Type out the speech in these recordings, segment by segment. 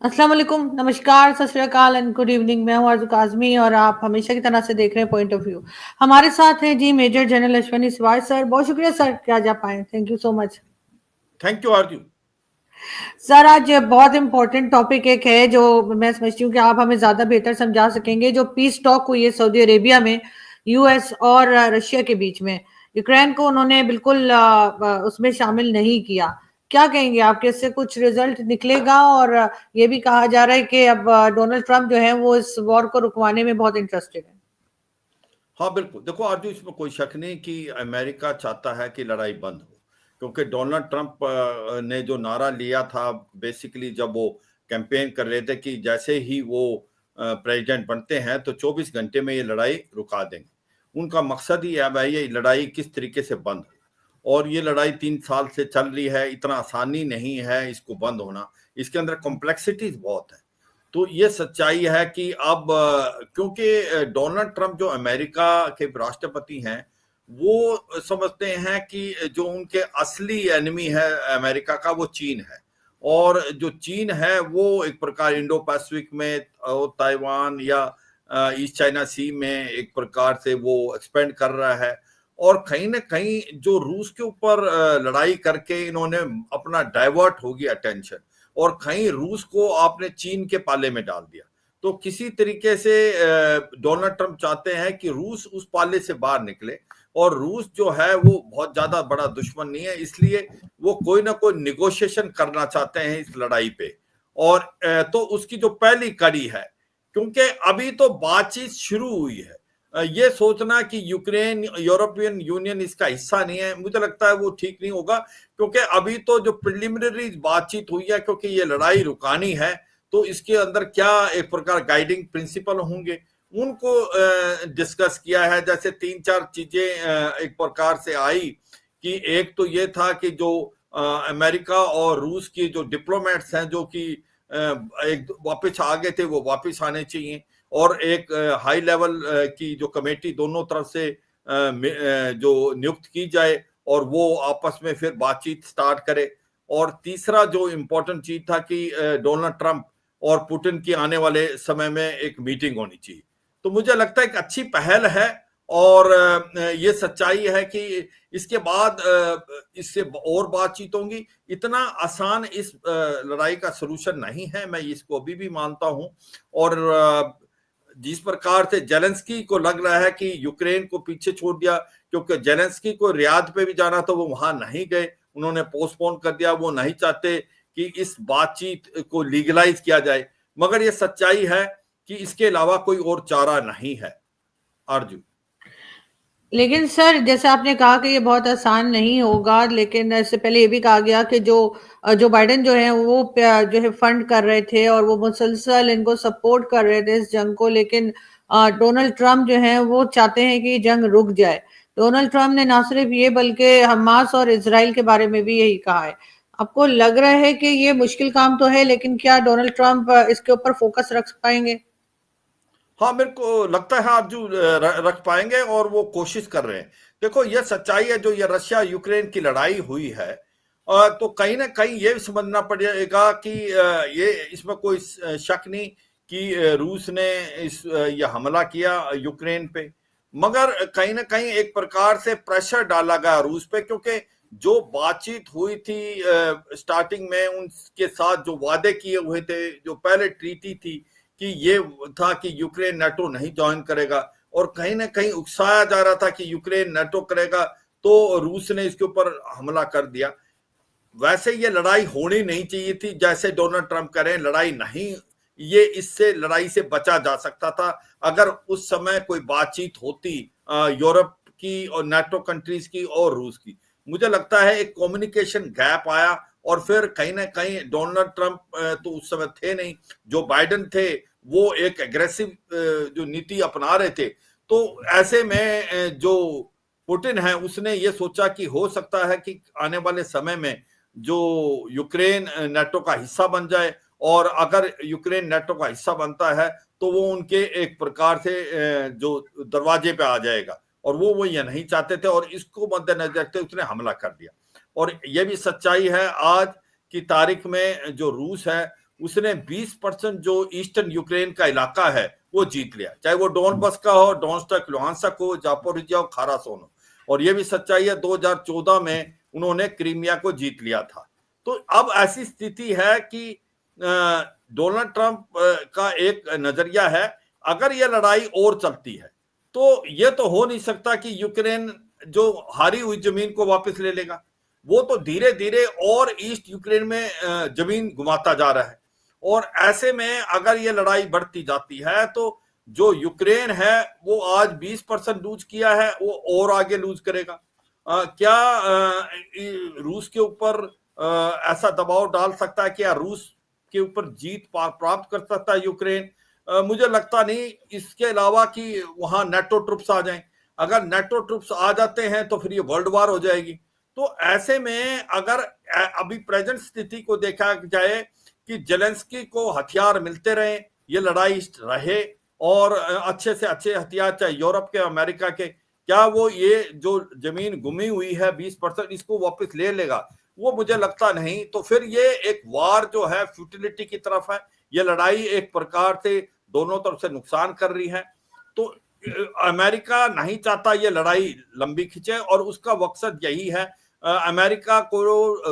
अस्सलाम वालेकुम, नमस्कार, सत श्री अकाल एंड गुड इवनिंग। मैं हूँ आरज़ू काज़मी और आप हमेशा की तरह से देख रहे हैं पॉइंट ऑफ व्यू। हमारे साथ हैं जी major general Ashwini Siwach sir. बहुत शुक्रिया सर कि आज आप आए। Thank you so much. Thank you Arzoo. Sir आज बहुत इंपॉर्टेंट टॉपिक एक है जो मैं समझती हूँ कि आप हमें ज़्यादा बेहतर समझा सकेंगे। जो पीस टॉक हुई है सऊदी अरेबिया में यूएस और रशिया के बीच में, यूक्रेन को उन्होंने बिल्कुल उसमें शामिल नहीं किया। क्या कहेंगे आप कि इससे कुछ रिजल्ट निकलेगा? और ये भी कहा जा रहा है कि अब डोनाल्ड ट्रंप जो है वो इस वॉर को रुकवाने में बहुत इंटरेस्टेड है। हाँ बिल्कुल, देखो आरजू, इसमें कोई शक नहीं कि अमेरिका चाहता है कि लड़ाई बंद हो, क्योंकि डोनाल्ड ट्रंप ने जो नारा लिया था बेसिकली, जब वो कैंपेन कर रहे थे कि जैसे ही वो प्रेसिडेंट बनते हैं तो 24 घंटे में ये लड़ाई रुका देंगे। उनका मकसद ही है भाई ये लड़ाई किस तरीके से बंद हो, और ये लड़ाई 3 साल से चल रही है, इतना आसानी नहीं है इसको बंद होना, इसके अंदर कॉम्प्लेक्सिटीज बहुत है। तो ये सच्चाई है कि अब क्योंकि डोनाल्ड ट्रंप जो अमेरिका के राष्ट्रपति हैं, वो समझते हैं कि जो उनके असली एनिमी है अमेरिका का, वो चीन है। और जो चीन है वो एक प्रकार इंडो पैसिफिक में ताइवान या ईस्ट चाइना सी में एक प्रकार से वो एक्सपेंड कर रहा है। और कहीं ना कहीं जो रूस के ऊपर लड़ाई करके इन्होंने अपना डाइवर्ट होगी अटेंशन, और कहीं रूस को आपने चीन के पाले में डाल दिया। तो किसी तरीके से डोनाल्ड ट्रंप चाहते हैं कि रूस उस पाले से बाहर निकले, और रूस जो है वो बहुत ज्यादा बड़ा दुश्मन नहीं है, इसलिए वो कोई ना कोई निगोशिएशन करना चाहते हैं इस लड़ाई पे। और तो उसकी जो पहली कड़ी है, क्योंकि अभी तो बातचीत शुरू हुई है, ये सोचना कि यूक्रेन यूरोपियन यूनियन इसका हिस्सा नहीं है, मुझे लगता है वो ठीक नहीं होगा। क्योंकि अभी तो जो प्रिलिमिनरी बातचीत हुई है, क्योंकि ये लड़ाई रुकानी है, तो इसके अंदर क्या एक प्रकार गाइडिंग प्रिंसिपल होंगे, उनको डिस्कस किया है। जैसे 3-4 चीजें एक प्रकार से आई कि एक तो ये था कि जो अमेरिका और रूस की जो डिप्लोमेट्स हैं जो कि एक वापस आ गए थे, वो वापस आने चाहिए। और एक हाई लेवल की जो कमेटी दोनों तरफ से जो नियुक्त की जाए, और वो आपस में फिर बातचीत स्टार्ट करे। और तीसरा जो इम्पोर्टेंट चीज था कि डोनाल्ड ट्रंप और पुतिन की आने वाले समय में एक मीटिंग होनी चाहिए। तो मुझे लगता है एक अच्छी पहल है। और ये सच्चाई है कि इसके बाद इससे और बातचीत होंगी। इतना आसान इस लड़ाई का सलूशन नहीं है, मैं इसको अभी भी मानता हूं। और जिस प्रकार से जेलेंस्की को लग रहा है कि यूक्रेन को पीछे छोड़ दिया, क्योंकि जेलेंस्की को रियाद पे भी जाना था, वो वहां नहीं गए, उन्होंने पोस्टपोन कर दिया। वो नहीं चाहते कि इस बातचीत को लीगलाइज किया जाए। मगर ये सच्चाई है कि इसके अलावा कोई और चारा नहीं है आरजू। लेकिन सर जैसे आपने कहा कि ये बहुत आसान नहीं होगा, लेकिन इससे पहले ये भी कहा गया कि जो बाइडेन जो है वो जो है फंड कर रहे थे और वो मुसलसल इनको सपोर्ट कर रहे थे इस जंग को। लेकिन डोनाल्ड ट्रंप जो है वो चाहते हैं कि जंग रुक जाए। डोनाल्ड ट्रंप ने ना सिर्फ ये बल्कि हमास और इसराइल के बारे में भी यही कहा है। आपको लग रहा है कि ये मुश्किल काम तो है, लेकिन क्या डोनाल्ड ट्रंप इसके ऊपर फोकस रख पाएंगे? हाँ, मेरे को लगता है आप जो रख पाएंगे, और वो कोशिश कर रहे हैं। देखो, ये सच्चाई है, जो ये रशिया यूक्रेन की लड़ाई हुई है, तो कहीं ना कहीं ये समझना पड़ेगा कि ये इसमें कोई शक नहीं कि रूस ने ये हमला किया यूक्रेन पे। मगर कहीं ना कहीं एक प्रकार से प्रेशर डाला गया रूस पे, क्योंकि जो बातचीत हुई थी स्टार्टिंग में, उनके साथ जो वादे किए हुए थे, जो पहले ट्रीटी थी कि ये था कि यूक्रेन नाटो नहीं ज्वाइन करेगा, और कहीं ना कहीं उकसाया जा रहा था कि यूक्रेन नाटो करेगा, तो रूस ने इसके ऊपर हमला कर दिया। वैसे ये लड़ाई होनी नहीं चाहिए थी, जैसे डोनाल्ड ट्रंप कह रहे हैं, लड़ाई नहीं, ये इससे लड़ाई से बचा जा सकता था अगर उस समय कोई बातचीत होती यूरोप की और नाटो कंट्रीज की और रूस की। मुझे लगता है एक कम्युनिकेशन गैप आया, और फिर कहीं ना कहीं डोनाल्ड ट्रंप तो उस समय थे नहीं, जो बाइडेन थे वो एक एग्रेसिव जो नीति अपना रहे थे। तो ऐसे में जो पुतिन है उसने ये सोचा कि हो सकता है कि आने वाले समय में जो यूक्रेन नाटो का हिस्सा बन जाए, और अगर यूक्रेन नाटो का हिस्सा बनता है तो वो उनके एक प्रकार से जो दरवाजे पे आ जाएगा, और वो ये नहीं चाहते थे, और इसको मद्देनजर रखते उसने हमला कर दिया। और ये भी सच्चाई है आज की तारीख में, जो रूस है उसने 20% जो ईस्टर्न यूक्रेन का इलाका है वो जीत लिया, चाहे वो डोनबस का हो, डोनेस्क, लुहांस्क हो, जापोरिजिया हो, खारासन हो। और ये भी सच्चाई है 2014 में उन्होंने क्रीमिया को जीत लिया था। तो अब ऐसी स्थिति है कि डोनाल्ड ट्रंप का एक नजरिया है, अगर ये लड़ाई और चलती है तो ये तो हो नहीं सकता कि यूक्रेन जो हारी हुई जमीन को वापस ले लेगा। वो तो धीरे धीरे और ईस्ट यूक्रेन में जमीन घुमाता जा रहा है। और ऐसे में अगर ये लड़ाई बढ़ती जाती है तो जो यूक्रेन है वो आज 20% लूज किया है, वो और आगे लूज करेगा। क्या रूस के ऊपर ऐसा दबाव डाल सकता है, क्या रूस के ऊपर जीत प्राप्त कर सकता है यूक्रेन? मुझे लगता नहीं, इसके अलावा कि वहां नेटो ट्रुप्स आ जाएं। अगर नेटो ट्रुप्स आ जाते हैं तो फिर ये वर्ल्ड वार हो जाएगी। तो ऐसे में अगर अभी प्रेजेंट स्थिति को देखा जाए कि जेलेंस्की को हथियार मिलते रहे, ये लड़ाई रहे, और अच्छे से अच्छे हथियार चाहे यूरोप के, अमेरिका के, क्या वो ये जो जमीन गुमी हुई है 20% इसको वापस ले लेगा? वो मुझे लगता नहीं। तो फिर ये एक वार जो है फ्यूटिलिटी की तरफ है। ये लड़ाई एक प्रकार से दोनों तरफ से नुकसान कर रही है। तो अमेरिका नहीं चाहता ये लड़ाई लंबी खिंचे, और उसका मकसद यही है। अमेरिका को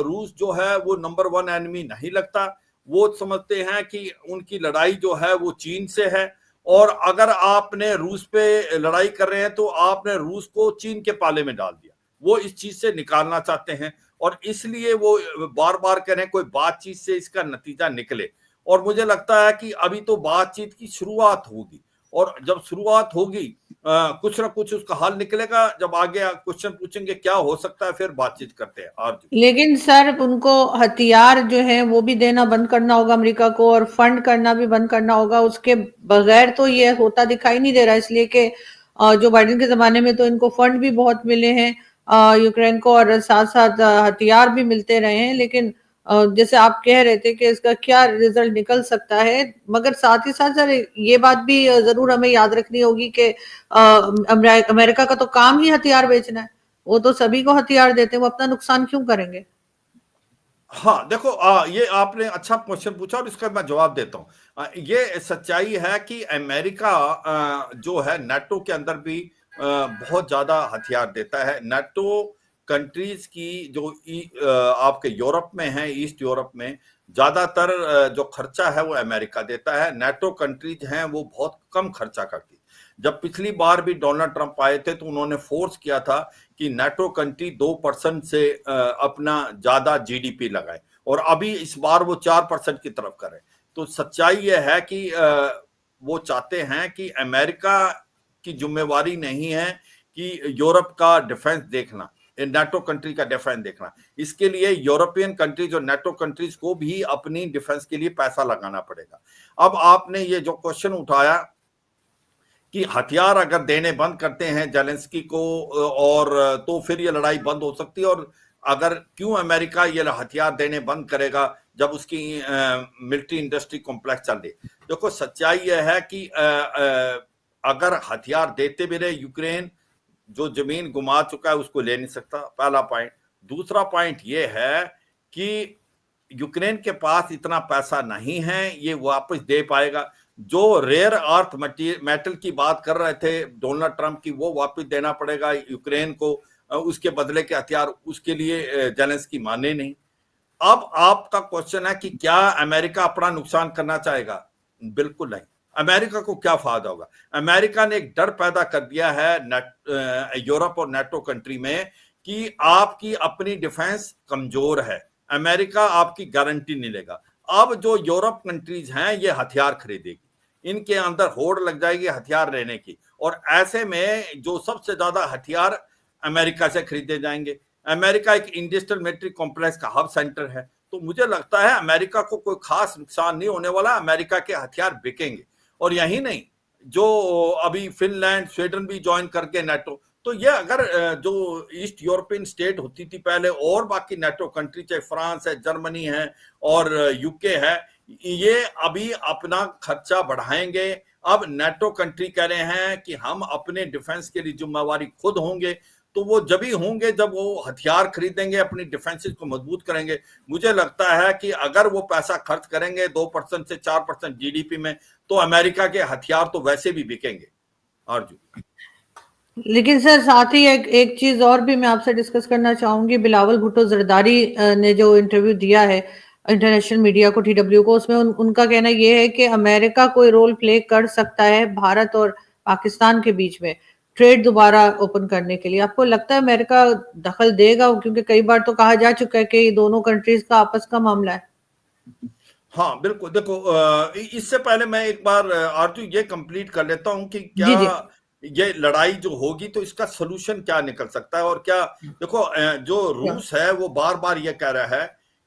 रूस जो है वो नंबर 1 एनिमी नहीं लगता। वो समझते हैं कि उनकी लड़ाई जो है वो चीन से है, और अगर आपने रूस पे लड़ाई कर रहे हैं तो आपने रूस को चीन के पाले में डाल दिया। वो इस चीज से निकालना चाहते हैं, और इसलिए वो बार बार कह रहे हैं कोई बातचीत से इसका नतीजा निकले। और मुझे लगता है कि अभी तो बातचीत की शुरुआत होगी, और जब शुरुआत होगी कुछ ना कुछ उसका हल निकलेगा। जब आगे क्वेश्चन पूछेंगे क्या हो सकता है, फिर बातचीत करते हैं। आरजू। लेकिन सर उनको हथियार जो है वो भी देना बंद करना होगा अमेरिका को, और फंड करना भी बंद करना होगा। उसके बगैर तो ये होता दिखाई नहीं दे रहा, इसलिए कि जो बाइडेन के जमाने में तो इनको फंड भी बहुत मिले हैं यूक्रेन को, और साथ साथ हथियार भी मिलते रहे हैं। लेकिन जैसे आप कह रहे थे कि इसका क्या रिजल्ट निकल सकता है, मगर साथ ही साथ सर ये बात भी जरूर हमें याद रखनी होगी कि अमेरिका का तो काम ही हथियार बेचना है। वो तो सभी को हथियार देते हैं, वो अपना नुकसान क्यों करेंगे? हाँ देखो, ये आपने अच्छा क्वेश्चन पूछा और इसका मैं जवाब देता हूँ। ये सच्चाई है कि अमेरिका जो है नेटो के अंदर भी बहुत ज्यादा हथियार देता है। नेटो कंट्रीज की जो आपके यूरोप में है, ईस्ट यूरोप में ज्यादातर जो खर्चा है वो अमेरिका देता है। नेटो कंट्रीज हैं वो बहुत कम खर्चा करती। जब पिछली बार भी डोनाल्ड ट्रंप आए थे तो उन्होंने फोर्स किया था कि नेटो कंट्री 2% से अपना ज्यादा जीडीपी लगाए, और अभी इस बार वो 4% की तरफ करे। तो सच्चाई यह है कि वो चाहते हैं कि अमेरिका की जिम्मेवारी नहीं है कि यूरोप का डिफेंस देखना, नेटो कंट्री का डिफेंस देखना। इसके लिए यूरोपियन कंट्रीज और नेटो कंट्रीज को भी अपनी डिफेंस के लिए पैसा लगाना पड़ेगा। अब आपने ये जो क्वेश्चन उठाया कि हथियार अगर देने बंद करते हैं जेलेंस्की को, और तो फिर ये लड़ाई बंद हो सकती है। और अगर क्यों अमेरिका ये हथियार देने बंद करेगा जब उसकी मिलिट्री इंडस्ट्री कॉम्प्लेक्स चल रही। देखो सच्चाई यह है कि अगर हथियार देते भी रहे, यूक्रेन जो जमीन गुमा चुका है उसको ले नहीं सकता, पहला पॉइंट। दूसरा पॉइंट ये है कि यूक्रेन के पास इतना पैसा नहीं है ये वापस दे पाएगा। जो रेयर अर्थ मेटल की बात कर रहे थे डोनाल्ड ट्रंप की, वो वापस देना पड़ेगा यूक्रेन को, उसके बदले के हथियार। उसके लिए जेलेंस्की माने नहीं। अब आपका क्वेश्चन है कि क्या अमेरिका अपना नुकसान करना चाहेगा? बिल्कुल नहीं। अमेरिका को क्या फायदा होगा? अमेरिका ने एक डर पैदा कर दिया है यूरोप और नेटो कंट्री में कि आपकी अपनी डिफेंस कमजोर है, अमेरिका आपकी गारंटी नहीं लेगा। अब जो यूरोप कंट्रीज हैं ये हथियार खरीदेगी, इनके अंदर होड़ लग जाएगी हथियार लेने की, और ऐसे में जो सबसे ज्यादा हथियार अमेरिका से खरीदे जाएंगे। अमेरिका एक इंडस्ट्रियल मिलिट्री कॉम्प्लेक्स का हब सेंटर है। तो मुझे लगता है अमेरिका को कोई खास नुकसान नहीं होने वाला, अमेरिका के हथियार बिकेंगे। और यही नहीं, जो अभी फिनलैंड स्वीडन भी ज्वाइन करके नेटो, तो ये अगर जो ईस्ट यूरोपियन स्टेट होती थी पहले, और बाकी नेटो कंट्री चाहे फ्रांस है, जर्मनी है और यूके है, ये अभी अपना खर्चा बढ़ाएंगे। अब नेटो कंट्री कह रहे हैं कि हम अपने डिफेंस के लिए जिम्मेवारी खुद होंगे। तो वो जब ही होंगे जब वो हथियार खरीदेंगे, अपनी डिफेंसेस को मजबूत करेंगे। मुझे लगता है कि अगर वो पैसा खर्च करेंगे 2% से 4% जीडीपी में, तो अमेरिका के हथियार तो वैसे भी बिकेंगे। आरजू। लेकिन सर साथ ही एक एक चीज और भी मैं आपसे डिस्कस करना चाहूंगी। बिलावल भुट्टो जरदारी ने जो इंटरव्यू दिया है इंटरनेशनल मीडिया को, टीडब्ल्यू को, उसमें उनका कहना यह है कि अमेरिका कोई रोल प्ले कर सकता है भारत और पाकिस्तान के बीच में ट्रेड दोबारा ओपन करने के लिए। आपको लगता है अमेरिका दखल देगा? क्योंकि कई बार तो कहा जा चुका है कि ये दोनों कंट्रीज का आपस का मामला है। हाँ बिल्कुल, देखो इससे पहले मैं एक बार आरजू ये कंप्लीट कर लेता हूं कि क्या जी जी। ये लड़ाई जो होगी तो इसका सोल्यूशन क्या निकल सकता है और क्या। देखो जो रूस है वो बार बार ये कह रहा है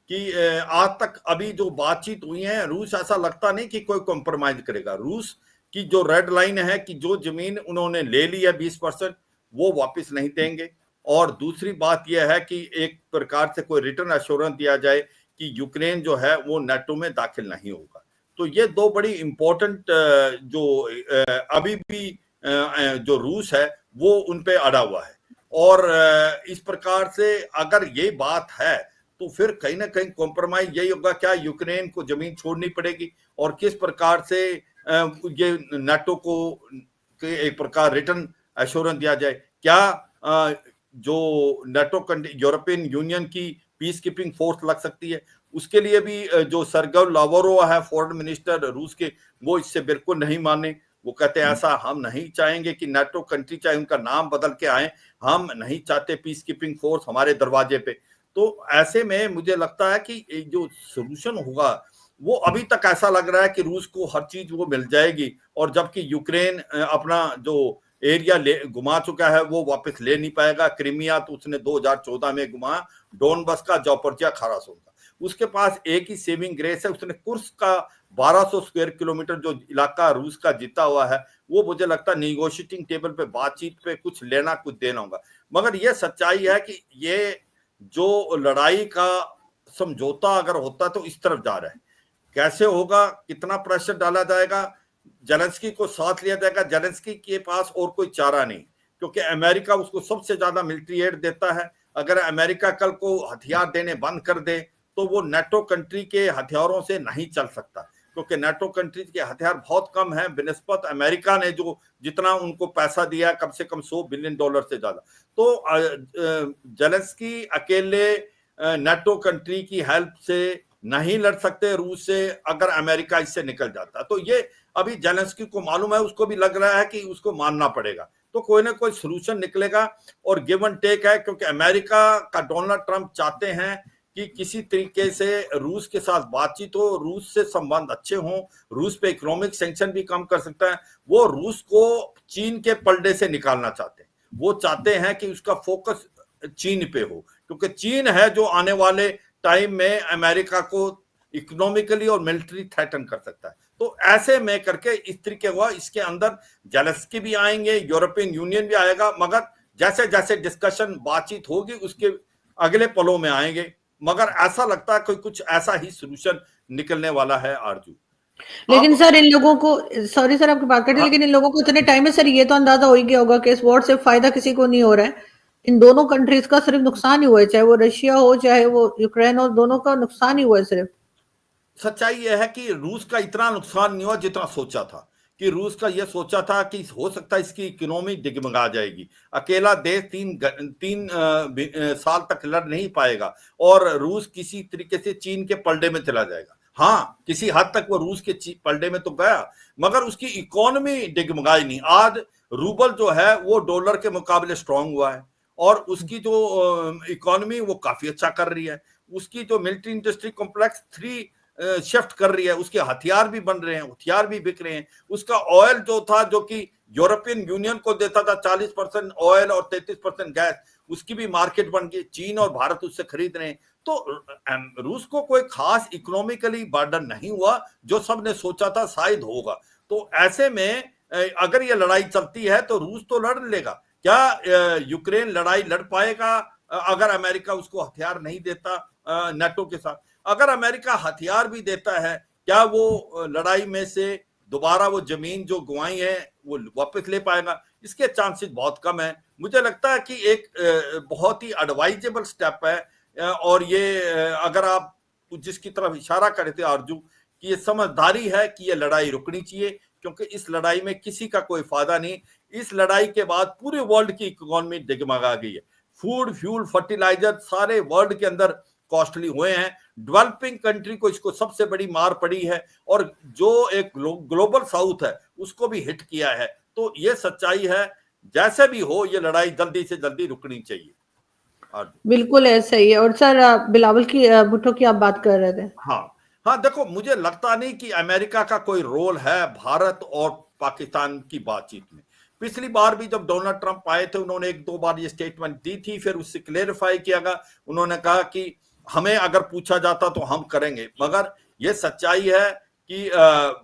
कि आज तक अभी जो बातचीत हुई है, रूस ऐसा लगता नहीं कि कोई कॉम्प्रोमाइज करेगा। रूस की जो रेड लाइन है कि जो जमीन उन्होंने ले ली है 20%, वो वापस नहीं देंगे। और दूसरी बात यह है कि एक प्रकार से कोई रिटर्न एश्योरेंस दिया जाए कि यूक्रेन जो है वो नेटो में दाखिल नहीं होगा। तो ये दो बड़ी इंपॉर्टेंट जो अभी भी जो रूस है वो उन पे अड़ा हुआ है। और इस प्रकार से अगर ये बात है तो फिर कहीं ना कहीं कॉम्प्रोमाइज यही होगा, क्या यूक्रेन को जमीन छोड़नी पड़ेगी और किस प्रकार से ये नाटो को के एक प्रकार रिटर्न एश्योरेंस दिया जाए। क्या जो नाटो यूरोपियन यूनियन की पीस कीपिंग फोर्स लग सकती है, उसके लिए भी जो सरगेई लावरोव है फॉरेन मिनिस्टर रूस के, वो इससे बिल्कुल नहीं माने। वो कहते हैं ऐसा हम नहीं चाहेंगे कि नाटो कंट्री चाहे उनका नाम बदल के आए, हम नहीं चाहते पीस कीपिंग फोर्स हमारे दरवाजे पे। तो ऐसे में मुझे लगता है कि जो सोल्यूशन होगा वो अभी तक ऐसा लग रहा है कि रूस को हर चीज वो मिल जाएगी, और जबकि यूक्रेन अपना जो एरिया घुमा चुका है वो वापस ले नहीं पाएगा। क्रीमिया तो उसने 2014 में घुमाया, डोनबस का, जोपर्जिया, खारासोन का। उसके पास एक ही सेविंग ग्रेस है, उसने कुर्स्क का 1200 स्क्वायर किलोमीटर जो इलाका रूस का जीता हुआ है, वो मुझे लगता है निगोशिएटिंग टेबल पे बातचीत पे कुछ लेना कुछ देना होगा। मगर ये सच्चाई है कि ये जो लड़ाई का समझौता अगर होता तो इस तरफ जा रहा है। कैसे होगा, कितना प्रेशर डाला जाएगा, जेलेंस्की को साथ लिया जाएगा, जेलेंस्की के पास और कोई चारा नहीं, क्योंकि अमेरिका उसको सबसे ज्यादा मिलिट्री एड देता है। अगर अमेरिका कल को हथियार देने बंद कर दे तो वो नेटो कंट्री के हथियारों से नहीं चल सकता, क्योंकि नेटो कंट्री के हथियार बहुत कम है बिनिस्बत अमेरिका ने जो जितना उनको पैसा दिया, कम से कम $100 बिलियन से ज्यादा। तो जेलेंस्की अकेले नेटो कंट्री की हेल्प से नहीं लड़ सकते रूस से। अगर अमेरिका इससे निकल जाता तो ये अभी जेलेंस्की को मालूम है, उसको भी लग रहा है कि उसको मानना पड़ेगा, तो कोई ना कोई सोल्यूशन निकलेगा और गिव एंड टेक है। क्योंकि अमेरिका का डोनाल्ड ट्रंप चाहते हैं कि किसी तरीके से रूस के साथ बातचीत हो, रूस से संबंध अच्छे हों, रूस पे इकोनॉमिक सैंक्शन भी कम कर सकता है। वो रूस को चीन के पलड़े से निकालना चाहते हैं, वो चाहते हैं कि उसका फोकस चीन पे हो, क्योंकि चीन है जो आने वाले टाइम में अमेरिका को इकोनॉमिकली और मिलिट्री थ्रेटन कर सकता है। तो ऐसे में करके इस तरीके हुआ, इसके अंदर जेलेंस्की भी आएंगे, यूरोपियन यूनियन भी आएगा, मगर जैसे जैसे डिस्कशन बातचीत होगी उसके अगले पलों में आएंगे। मगर ऐसा लगता है कि कुछ ऐसा ही सोल्यूशन निकलने वाला है आरजू। लेकिन अब सर इन लोगों को, सॉरी सर आपकी बात काटी, लेकिन इन लोगों को इतने टाइम में सर ये तो अंदाजा हो ही गया होगा कि इस वॉर से फायदा किसी को नहीं हो रहा है। इन दोनों कंट्रीज का सिर्फ नुकसान ही हुआ है, चाहे वो रशिया हो चाहे वो यूक्रेन हो, दोनों का नुकसान ही हुआ है सिर्फ। सच्चाई यह है कि रूस का इतना नुकसान नहीं हुआ जितना सोचा था। कि रूस का यह सोचा था कि हो सकता है इसकी इकोनॉमी डिगमगा जाएगी, अकेला देश तीन साल तक लड़ नहीं पाएगा और रूस किसी तरीके से चीन के पलड़े में चला जाएगा। हाँ, किसी हद तक वो रूस के पलड़े में तो गया, मगर उसकी इकोनॉमी डिगमगाई नहीं। आज रूबल जो है वो डॉलर के मुकाबले स्ट्रांग हुआ है और उसकी जो इकोनॉमी वो काफी अच्छा कर रही है। उसकी जो मिलिट्री इंडस्ट्री कॉम्प्लेक्स 3 शिफ्ट कर रही है, उसके हथियार भी बन रहे हैं, हथियार भी बिक रहे हैं। उसका ऑयल जो था, जो कि यूरोपियन यूनियन को देता था 40% ऑयल और 33% गैस, उसकी भी मार्केट बन गई, चीन और भारत उससे खरीद रहे हैं। तो रूस को कोई खास इकोनॉमिकली बर्डन नहीं हुआ, जो सबने सोचा था शायद होगा। तो ऐसे में अगर ये लड़ाई चलती है तो रूस तो लड़ लेगा। क्या यूक्रेन लड़ाई लड़ पाएगा अगर अमेरिका उसको हथियार नहीं देता नेटो के साथ? अगर अमेरिका हथियार भी देता है, क्या वो लड़ाई में से दोबारा वो जमीन जो गुआई है वो वापस ले पाएगा? इसके चांसेस बहुत कम है। मुझे लगता है कि एक बहुत ही एडवाइजेबल स्टेप है। और ये अगर आप जिसकी तरफ इशारा करे थे आरजू, कि ये समझदारी है कि ये लड़ाई रुकनी चाहिए, क्योंकि इस लड़ाई में किसी का कोई फायदा नहीं। इस लड़ाई के बाद पूरे वर्ल्ड की इकोनॉमी डगमगा गई है। फूड, फ्यूल, फर्टिलाइजर सारे वर्ल्ड के अंदर कॉस्टली हुए हैं। डेवलपिंग कंट्री को इसको सबसे बड़ी मार पड़ी है, और जो एक ग्लोबल साउथ है उसको भी हिट किया है। तो ये सच्चाई है, जैसे भी हो ये लड़ाई जल्दी से जल्दी रुकनी चाहिए। बिल्कुल ऐसा ही है। और सर बिलावल की भुट्टो की आप बात कर रहे थे। हाँ, हाँ, देखो मुझे लगता नहीं कि अमेरिका का कोई रोल है भारत और पाकिस्तान की बातचीत में। पिछली बार भी जब डोनाल्ड ट्रंप आए थे, उन्होंने एक दो बार ये स्टेटमेंट दी थी, फिर उससे क्लेरिफाई किया गया। उन्होंने कहा कि हमें अगर पूछा जाता तो हम करेंगे, मगर ये सच्चाई है कि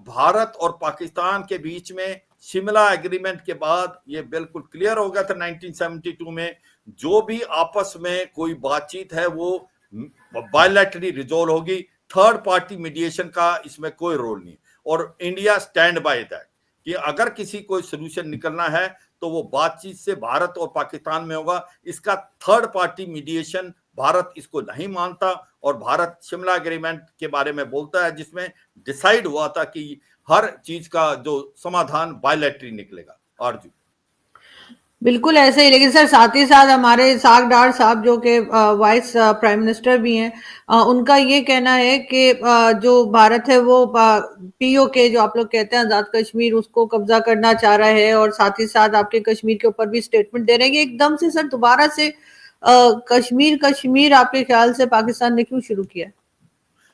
भारत और पाकिस्तान के बीच में शिमला एग्रीमेंट के बाद ये बिल्कुल क्लियर हो गया था 1972 में, जो भी आपस में कोई बातचीत है वो बायलैटरली रिजोल्व होगी। थर्ड पार्टी मीडिएशन का इसमें कोई रोल नहीं, और इंडिया स्टैंड बाय दैट कि अगर किसी कोई सोल्यूशन निकलना है तो वो बातचीत से भारत और पाकिस्तान में होगा। इसका थर्ड पार्टी मीडिएशन भारत इसको नहीं मानता, और भारत शिमला एग्रीमेंट के बारे में बोलता है जिसमें डिसाइड हुआ था कि हर चीज का जो समाधान बायलैटरली निकलेगा। अर्जुन, बिल्कुल ऐसे ही, लेकिन सर साथ ही साथ हमारे साग डार साहब जो कि वाइस प्राइम मिनिस्टर भी हैं, उनका ये कहना है कि जो भारत है वो पीओके जो आप लोग कहते हैं आजाद कश्मीर, उसको कब्जा करना चाह रहा है, और साथ ही साथ आपके कश्मीर के ऊपर भी स्टेटमेंट दे रहे हैं कि एकदम से सर दोबारा से कश्मीर कश्मीर आपके ख्याल से पाकिस्तान ने क्यों शुरू किया?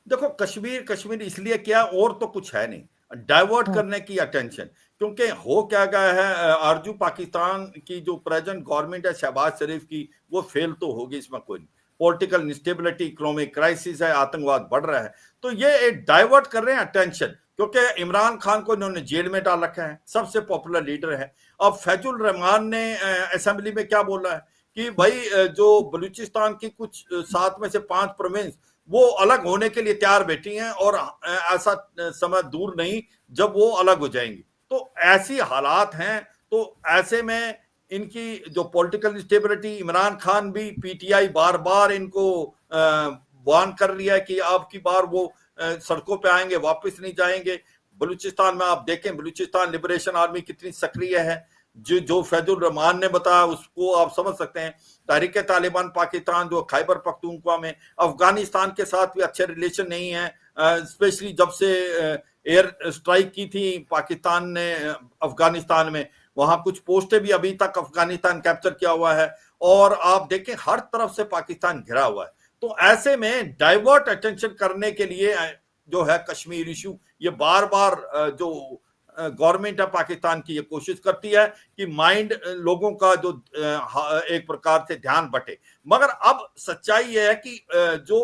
देखो कश्मीर कश्मीर इसलिए किया, और तो कुछ है नहीं, डाइवर्ट हाँ। करने की अटेंशन। क्योंकि हो क्या गया है आरजू, पाकिस्तान की जो प्रेजेंट गवर्नमेंट है शहबाज शरीफ की, वो फेल तो होगी, इसमें कोई नहीं। पॉलिटिकल इंस्टेबिलिटी, इकोनॉमिक क्राइसिस है, आतंकवाद बढ़ रहा है, तो ये एक डाइवर्ट कर रहे हैं अटेंशन। क्योंकि इमरान खान को इन्होंने जेल में डाल रखा है, सबसे पॉपुलर लीडर है। अब फैजुल रहमान ने असेंबली में क्या बोला है कि भाई जो बलूचिस्तान की कुछ 7 में से 5 प्रोविंस वो अलग होने के लिए तैयार बैठी हैं, और ऐसा समय दूर नहीं जब वो अलग हो जाएंगी। तो ऐसी हालात हैं, तो ऐसे में इनकी जो पॉलिटिकल स्टेबिलिटी, इमरान खान भी, पीटीआई बार बार इनको वार्न कर लिया है कि अब की बार वो सड़कों पे आएंगे, वापस नहीं जाएंगे। बलूचिस्तान में आप देखें, बलूचिस्तान लिबरेशन आर्मी कितनी सक्रिय है, जो फैजुल रहमान ने बताया उसको आप समझ सकते हैं। तहरीक तालिबान पाकिस्तान जो खैबर पख्तूनख्वा में, अफगानिस्तान के साथ भी अच्छे रिलेशन नहीं है, स्पेशली जब से एयर स्ट्राइक की थी पाकिस्तान ने अफगानिस्तान में, वहां कुछ पोस्टें भी अभी तक अफगानिस्तान कैप्चर किया हुआ है, और आप देखें हर तरफ से पाकिस्तान घिरा हुआ है। तो ऐसे में डाइवर्ट अटेंशन करने के लिए जो है कश्मीर इशू, ये बार बार जो गवर्नमेंट है पाकिस्तान की ये कोशिश करती है कि माइंड लोगों का जो एक प्रकार से ध्यान बटे। मगर अब सच्चाई ये है कि जो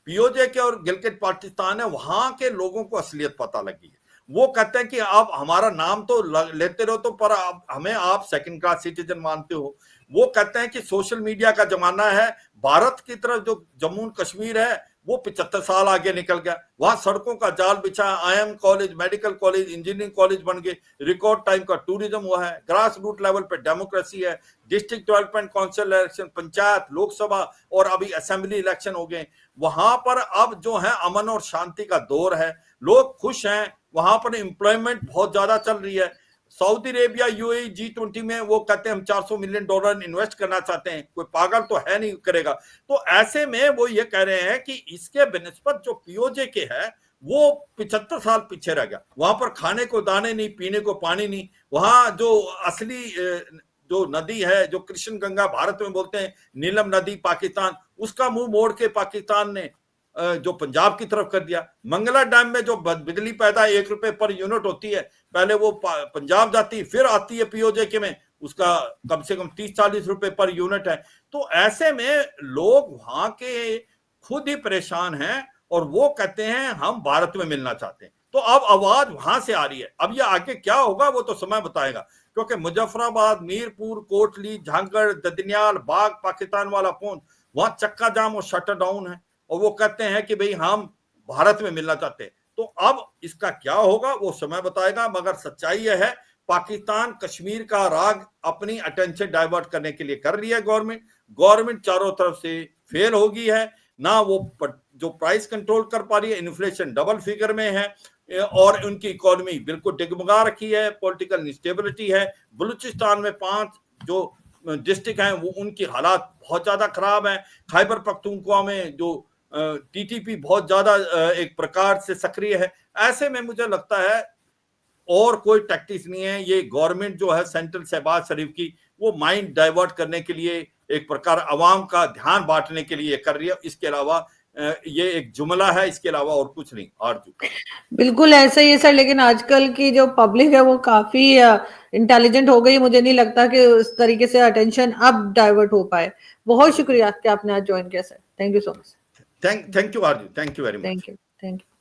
पीओजे के और गिलगित पाकिस्तान है, वहां के लोगों को असलियत पता लगी है। वो कहते हैं कि आप हमारा नाम तो लेते रहो, तो पर आप हमें आप सेकंड क्लास सिटीजन मानते हो। वो कहते हैं कि सोशल मीडिया का जमाना है, भारत की तरफ जो जम्मू कश्मीर है वो 75 साल आगे निकल गया। वहां सड़कों का जाल बिछा, IIM college, medical college, engineering college बन गए, रिकॉर्ड टाइम का टूरिज्म हुआ है, ग्रास रूट लेवल पे डेमोक्रेसी है, district development council election, panchayat, Lok Sabha और अभी असेंबली इलेक्शन हो गए। वहां पर अब जो है अमन और शांति का दौर है, लोग खुश हैं, वहां पर एम्प्लॉयमेंट बहुत ज्यादा चल रही है। सऊदी अरेबिया, यूएई, G20 में वो कहते हैं हम $400 मिलियन इन्वेस्ट करना चाहते हैं, कोई पागल तो है नहीं करेगा। तो ऐसे में वो ये कह रहे हैं कि इसके बेनिस्बत जो पीओजे के है वो 75 साल पीछे रह गया। वहां पर खाने को दाने नहीं, पीने को पानी नहीं। वहां जो असली जो नदी है, जो कृष्ण गंगा भारत में बोलते हैं, नीलम नदी पाकिस्तान, उसका मुंह मोड़ के पाकिस्तान ने जो पंजाब की तरफ कर दिया। मंगला डैम में जो बिजली पैदा ₹1 पर यूनिट होती है, पहले वो पंजाब जाती है, फिर आती है पीओजे के में, उसका कम से कम 30-40 रुपए पर यूनिट है। तो ऐसे में लोग वहां के खुद ही परेशान हैं, और वो कहते हैं हम भारत में मिलना चाहते हैं। तो अब आवाज वहां से आ रही है। अब ये आगे क्या होगा वो तो समय बताएगा, क्योंकि मुजफ्फराबाद, मीरपुर, कोटली, झांगड़, ददनियाल, बाग, पाकिस्तान वाला पहुंच, वहां चक्का जाम और शटर डाउन है, और वो कहते हैं कि भाई हम भारत में मिलना चाहते हैं। तो अब इसका क्या होगा वो समय बताएगा, मगर सच्चाई यह है पाकिस्तान कश्मीर का राग अपनी अटेंशन डाइवर्ट करने के लिए कर रही है गवर्नमेंट चारों तरफ से फेल हो गई है, ना वो जो प्राइस कंट्रोल कर पा रही है, इन्फ्लेशन डबल फिगर में है और उनकी इकोनॉमी बिल्कुल डिगमगा रखी है, पॉलिटिकल इंस्टेबिलिटी है। बलूचिस्तान में 5 जो डिस्ट्रिक्ट हैं वो उनकी हालात बहुत ज्यादा खराब है। खैबर पख्तूनख्वा में जो टीटीपी बहुत ज्यादा एक प्रकार से सक्रिय है। ऐसे में मुझे लगता है और कोई टैक्टिक्स नहीं है, ये गवर्नमेंट जो है सेंट्रल शहबाज शरीफ की, वो माइंड डाइवर्ट करने के लिए एक प्रकार अवाम का ध्यान बांटने के लिए कर रही है। इसके अलावा ये एक जुमला है, इसके अलावा और कुछ नहीं। आरजू बिल्कुल ऐसा ही है सर, लेकिन आजकल की जो पब्लिक है वो काफी इंटेलिजेंट हो गई। मुझे नहीं लगता कि उस तरीके से अटेंशन अब डाइवर्ट हो पाए। बहुत शुक्रिया कि आपने आज ज्वाइन किया sir. Thank you so much. Thank you Arzoo, thank you very much. Thank you.